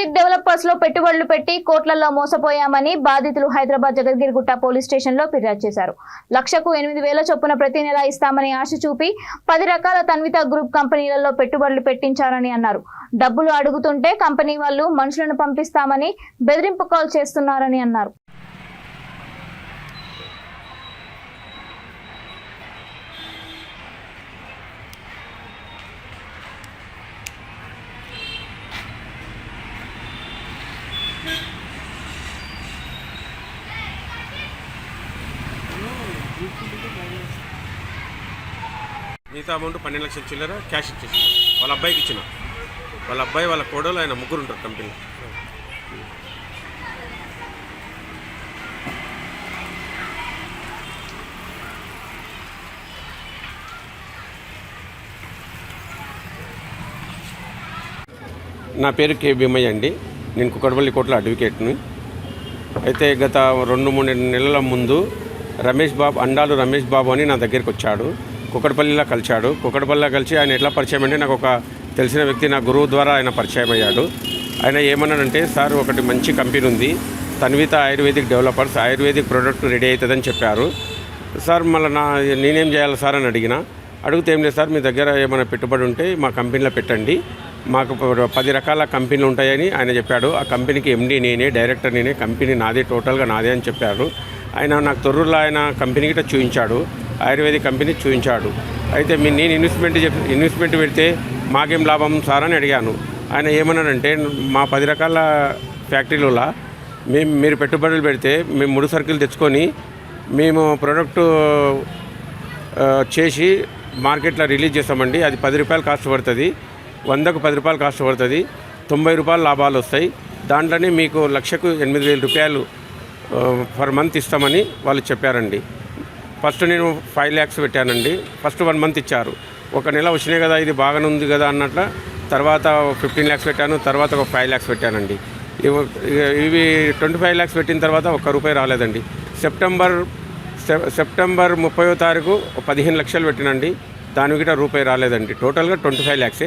ఐర్విక్ developers లో పెట్టుబడులు పెట్టి కోట్లలో మోసపోయామని బాధితులు హైదరాబాద్ జగద్గిరిగుట్ట పోలీస్ స్టేషన్ లో ఫిర్యాదు చేశారు. లక్షకు 8,000 చొప్పున ప్రతి నెల ఇస్తామని ఆశ చూపి 10 రకాల తన్విత గ్రూప్ కంపెనీలలో పెట్టుబడులు పెట్టించారని అన్నారు. డబ్బులు అడుగుతుంటే కంపెనీ వాళ్ళు మనుషులను పంపిస్తామని బెదిరింపు కాల్ చేస్తున్నారని అన్నారు. మిగతా అమౌంట్ 12 లక్షల చిల్లర క్యాష్ ఇచ్చేసి వాళ్ళ అబ్బాయికి ఇచ్చిన. వాళ్ళ అబ్బాయి వాళ్ళ కోడలు ఆయన ముగ్గురు ఉంటారు కంపెనీలో. నా పేరు కే భీమయ్య అండి. నేను కుక్కడపల్లి కోర్టులో అడ్వకేట్ని. అయితే గత 2-3 నెలల ముందు అండాలు రమేష్ బాబు అని నా దగ్గరికి వచ్చాడు. కుక్కడపల్లిలో కలిశాడు. కుక్కడపల్లిలో కలిసి ఆయన ఎట్లా పరిచయం అంటే నాకు ఒక తెలిసిన వ్యక్తి నా గురువు ద్వారా ఆయన పరిచయం అయ్యాడు. ఆయన ఏమన్నాడంటే, సార్ ఒకటి మంచి కంపెనీ ఉంది, Tanvitha ayurvedic developers, ayurvedic product ready అవుతుందని చెప్పారు. సార్ మళ్ళీ నేనేం చేయాలి సార్ అని అడిగితే ఏం లేదు సార్, మీ దగ్గర ఏమైనా పెట్టుబడి ఉంటే మా కంపెనీలో పెట్టండి, మాకు 10 రకాల కంపెనీలు ఉంటాయని ఆయన చెప్పాడు. ఆ కంపెనీకి ఎండీ నేనే, డైరెక్టర్ నేనే, కంపెనీ నాదే, టోటల్గా నాదే అని చెప్పారు. ఆయన నాకు తొర్రూరులో ఆయన కంపెనీ గిట్ట చూపించాడు, ఆయుర్వేదిక్ కంపెనీ చూపించాడు. అయితే నేను ఇన్వెస్ట్మెంట్ పెడితే మాకేం లాభం సార్ అని అడిగాను. ఆయన ఏమన్నాడంటే, మా 10 రకాల ఫ్యాక్టరీలలో మీరు పెట్టుబడులు పెడితే మేము 3 సరుకులు తెచ్చుకొని మేము ప్రోడక్టు చేసి మార్కెట్లో రిలీజ్ చేస్తామండి. అది 10 రూపాయలు కాస్ట్ పడుతుంది, 100కు 10 రూపాయలు కాస్ట్ పడుతుంది, 90 రూపాయలు లాభాలు వస్తాయి. దాంట్లోనే మీకు లక్షకు 8,000 రూపాయలు పర్ మంత్ ఇస్తామని వాళ్ళు చెప్పారండి. ఫస్ట్ నేను 5 lakhs పెట్టానండి. ఫస్ట్ 1 month ఇచ్చారు. ఒక నెల వచ్చినాయి కదా, ఇది బాగానే ఉంది కదా అన్నట్ల తర్వాత 15 lakhs పెట్టాను. తర్వాత ఒక 5 lakhs పెట్టానండి. ఇవి 25 lakhs పెట్టిన తర్వాత ₹1 రాలేదండి. సెప్టెంబర్ 30వ తారీఖు 15 లక్షలు పెట్టినండి. దాని గిట్ట ₹1 రాలేదండి. టోటల్గా 25 lakhs.